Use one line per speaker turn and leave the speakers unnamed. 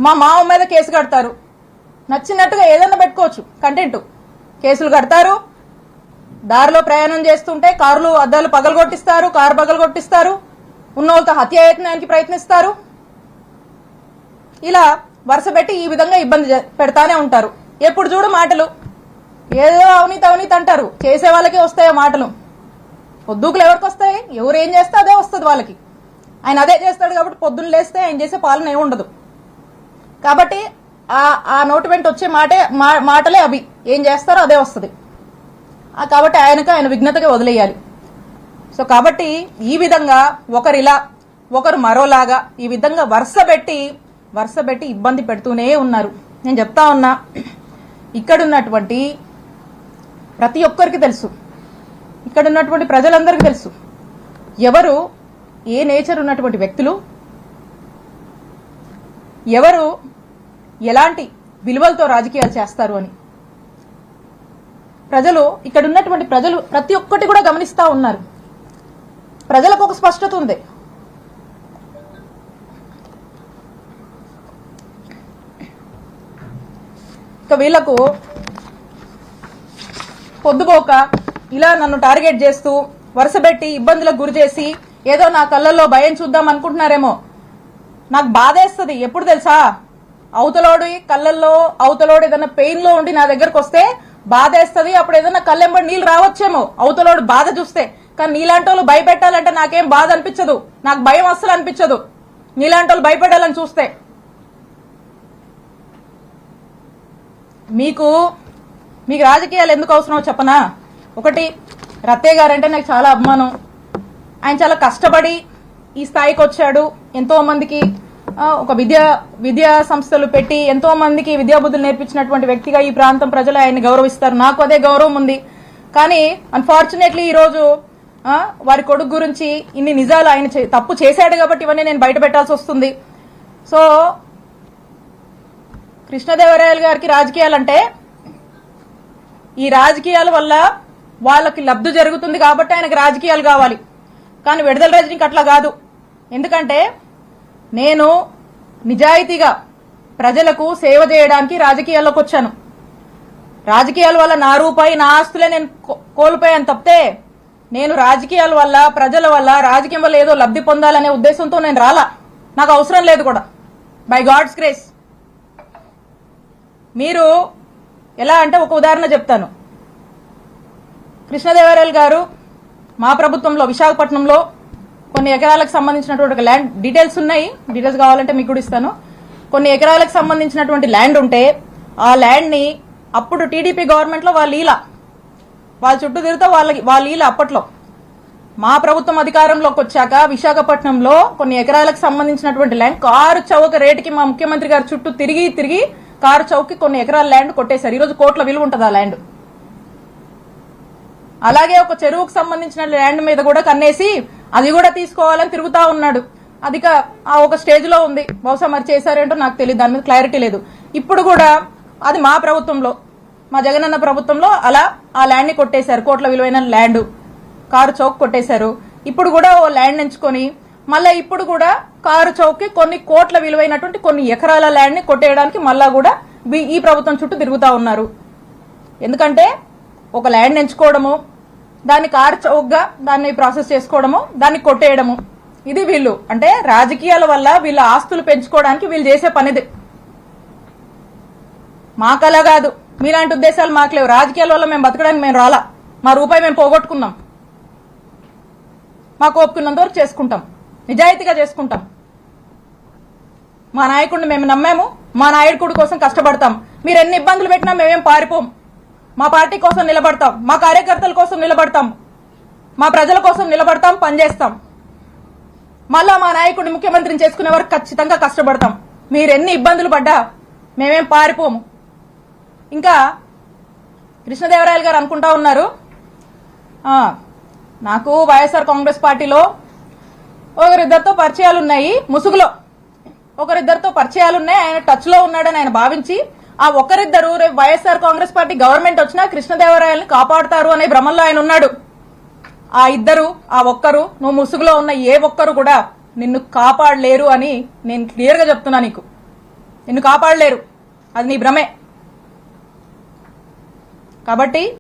మా మామ మీద కేసు కడతారు, నచ్చినట్టుగా ఏదైనా పెట్టుకోవచ్చు కంటెంట్. కేసులు కడతారు, దారిలో ప్రయాణం చేస్తుంటే కార్లు అద్దాలు పగలగొట్టిస్తారు, కారు పగలగొట్టిస్తారు, ఉన్న వాళ్ళతో హత్యాయత్నానికి ప్రయత్నిస్తారు. ఇలా వరుస పెట్టి ఈ విధంగా ఇబ్బంది పెడతానే ఉంటారు. ఎప్పుడు చూడు మాటలు, ఏదో అవినీతి అవినీతి అంటారు. చేసే వాళ్ళకే వస్తాయో మాటలు, పొద్దుకులు ఎవరికి వస్తాయి? ఎవరు ఏం చేస్తే అదే వస్తుంది వాళ్ళకి. ఆయన అదే చేస్తాడు కాబట్టి పొద్దున్న లేస్తే ఆయన చేసే పాలన ఏమి ఉండదు. కాబట్టి ఆ నోటి వెంట వచ్చే మాటలే అవి, ఏం చేస్తారో అదే వస్తుంది. కాబట్టి ఆయన విఘ్నతగా వదిలేయాలి. సో కాబట్టి ఈ విధంగా ఒకరిలా ఒకరు మరోలాగా ఈ విధంగా వరుస పెట్టి ఇబ్బంది పెడుతూనే ఉన్నారు. నేను చెప్తా ఉన్నా, ఇక్కడున్నటువంటి ప్రతి ఒక్కరికి తెలుసు, ఇక్కడ ఉన్నటువంటి ప్రజలందరికీ తెలుసు ఎవరు ఏ నేచర్ ఉన్నటువంటి వ్యక్తులు, ఎవరు ఎలాంటి విలువలతో రాజకీయాలు చేస్తారు అని. ప్రజలు, ఇక్కడ ఉన్నటువంటి ప్రజలు ప్రతి ఒక్కటి కూడా గమనిస్తా ఉన్నారు. ప్రజలకు ఒక స్పష్టత ఉంది. ఇక వీళ్లకు పొద్దుపోక ఇలా నన్ను టార్గెట్ చేస్తూ వరుసపెట్టి ఇబ్బందులకు గురి చేసి ఏదో నా కళ్ళల్లో భయం చూద్దాం అనుకుంటున్నారేమో. నాకు బాధేస్తుంది. ఎప్పుడు తెలుసా? అవతలోడి కళ్ళల్లో, అవతలోడు ఏదైనా పెయిన్ లో ఉండి నా దగ్గరకు వస్తే బాధేస్తుంది. అప్పుడు ఏదైనా కళ్ళెంబడి నీళ్ళు రావచ్చేమో అవతలోడు బాధ చూస్తే. కానీ నీలాంటి వాళ్ళు భయపెట్టాలంటే నాకేం బాధ అనిపించదు, నాకు భయం అస్సలు అనిపించదు నీలాంటి వాళ్ళు భయపెట్టాలని చూస్తే. మీకు రాజకీయాలు ఎందుకు అవసరమో చెప్పనా? ఒకటి, రత్తయ్య గారంటే నాకు చాలా అభిమానం. ఆయన చాలా కష్టపడి ఈ స్థాయికి వచ్చాడు. ఎంతో మందికి ఒక విద్యా సంస్థలు పెట్టి ఎంతో మందికి విద్యాబుద్ధులు నేర్పించినటువంటి వ్యక్తిగా ఈ ప్రాంతం ప్రజలు ఆయన్ని గౌరవిస్తారు. నాకు అదే గౌరవం ఉంది. కానీ అన్ఫార్చునేట్లీ ఈ రోజు వారి కొడుకు గురించి ఇన్ని నిజాలు, ఆయన తప్పు చేశాడు కాబట్టి ఇవన్నీ నేను బయట పెట్టాల్సి వస్తుంది. సో కృష్ణదేవరాయలు గారికి రాజకీయాలంటే, ఈ రాజకీయాల వల్ల వాళ్ళకి లబ్ధి జరుగుతుంది కాబట్టి ఆయనకు రాజకీయాలు కావాలి. కానీ విడుదల రజనీకి అట్లా కాదు. ఎందుకంటే నేను నిజాయితీగా ప్రజలకు సేవ చేయడానికి రాజకీయాల్లోకి వచ్చాను. రాజకీయాల వల్ల నా రూపాయి, నా ఆస్తులే నేను కోల్పోయాను తప్పితే నేను రాజకీయాల వల్ల, ప్రజల వల్ల, రాజకీయం వల్ల ఏదో లబ్ధి పొందాలనే ఉద్దేశంతో నేను రాలా. నాకు అవసరం లేదు కూడా, బై గాడ్స్ గ్రేస్. మీరు ఎలా అంటే, ఒక ఉదాహరణ చెప్తాను. కృష్ణదేవరాయలు గారు మా ప్రభుత్వంలో విశాఖపట్నంలో కొన్ని ఎకరాలకు సంబంధించినటువంటి ల్యాండ్ డీటెయిల్స్ ఉన్నాయి, డీటెయిల్స్ కావాలంటే మీకు కూడా ఇస్తాను. కొన్ని ఎకరాలకు సంబంధించినటువంటి ల్యాండ్ ఉంటే ఆ ల్యాండ్ ని అప్పుడు టీడీపీ గవర్నమెంట్ లో వాళ్ళ చుట్టూ తిరుగుతా వాళ్ళ ఈల అప్పట్లో. మా ప్రభుత్వం అధికారంలోకి వచ్చాక విశాఖపట్నంలో కొన్ని ఎకరాలకు సంబంధించినటువంటి ల్యాండ్ కారు చౌక రేటుకి మా ముఖ్యమంత్రి గారు చుట్టూ తిరిగి కారు చౌకకి కొన్ని ఎకరాల ల్యాండ్ కొట్టేశారు. ఈరోజు కోట్ల విలువ ఉంటుంది ఆ ల్యాండ్. అలాగే ఒక చెరువుకు సంబంధించిన ల్యాండ్ మీద కూడా కన్నేసి అది కూడా తీసుకోవాలని తిరుగుతా ఉన్నాడు. అది ఒక స్టేజ్ లో ఉంది. బహుశా మరి చేశారేంటో నాకు తెలియదు, దాని మీద క్లారిటీ లేదు. ఇప్పుడు కూడా అది మా ప్రభుత్వంలో, మా జగనన్న ప్రభుత్వంలో అలా ఆ ల్యాండ్ ని కొట్టేశారు. కోట్ల విలువైన ల్యాండ్ కారు చౌక్ కొట్టేశారు. ఇప్పుడు కూడా ఓ ల్యాండ్ ఎంచుకొని మళ్ళా ఇప్పుడు కూడా కారు చౌక్కి కొన్ని కోట్ల విలువైనటువంటి కొన్ని ఎకరాల ల్యాండ్ ని కొట్టేయడానికి మళ్ళా కూడా ఈ ప్రభుత్వం చుట్టూ తిరుగుతా ఉన్నారు. ఎందుకంటే ఒక ల్యాండ్ ఎంచుకోవడము, దాన్ని కారు చౌక్గా దాన్ని ప్రాసెస్ చేసుకోవడము, దాన్ని కొట్టేయడము, ఇది వీళ్ళు అంటే రాజకీయాల వల్ల వీళ్ళ ఆస్తులు పెంచుకోవడానికి వీళ్ళు చేసే పనిది. మాకలా కాదు, మీలాంటి ఉద్దేశాలు మాకు లేవు. రాజకీయాల వల్ల మేము బతకడానికి మేము రాలా. మా రూపాయి మేము పోగొట్టుకున్నాం. మాకు ఒప్పుకున్నంత వరకు చేసుకుంటాం, నిజాయితీగా చేసుకుంటాం. మా నాయకుడిని మేము నమ్మాము, మా నాయకుడి కోసం కష్టపడతాం. మీరు ఎన్ని ఇబ్బందులు పెట్టినా మేమేం పారిపోం. మా పార్టీ కోసం నిలబడతాం, మా కార్యకర్తల కోసం నిలబడతాం, మా ప్రజల కోసం నిలబడతాం, పనిచేస్తాం. మళ్ళా మా నాయకుడిని ముఖ్యమంత్రిని చేసుకునే వరకు ఖచ్చితంగా కష్టపడతాం. మీరు ఎన్ని ఇబ్బందులు పడ్డా మేమేం పారిపోము. ఇంకా కృష్ణదేవరాయలు గారు అనుకుంటా ఉన్నారు, నాకు వైఎస్ఆర్ కాంగ్రెస్ పార్టీలో ఒకరిద్దరితో పరిచయాలున్నాయి, ముసుగులో ఒకరిద్దరితో పరిచయాలున్నాయి, ఆయన టచ్ లో ఉన్నాడని ఆయన భావించి ఆ ఒకరిద్దరు రేపు వైఎస్ఆర్ కాంగ్రెస్ పార్టీ గవర్నమెంట్ వచ్చినా కృష్ణదేవరాయల్ని కాపాడుతారు అనే భ్రమంలో ఆయన ఉన్నాడు. ఆ ఇద్దరు, ఆ ఒక్కరు, నువ్వు ముసుగులో ఉన్న ఏ ఒక్కరు కూడా నిన్ను కాపాడలేరు అని నేను క్లియర్ గా చెప్తున్నా నీకు. నిన్ను కాపాడలేరు, అది నీ భ్రమే. కాబట్టి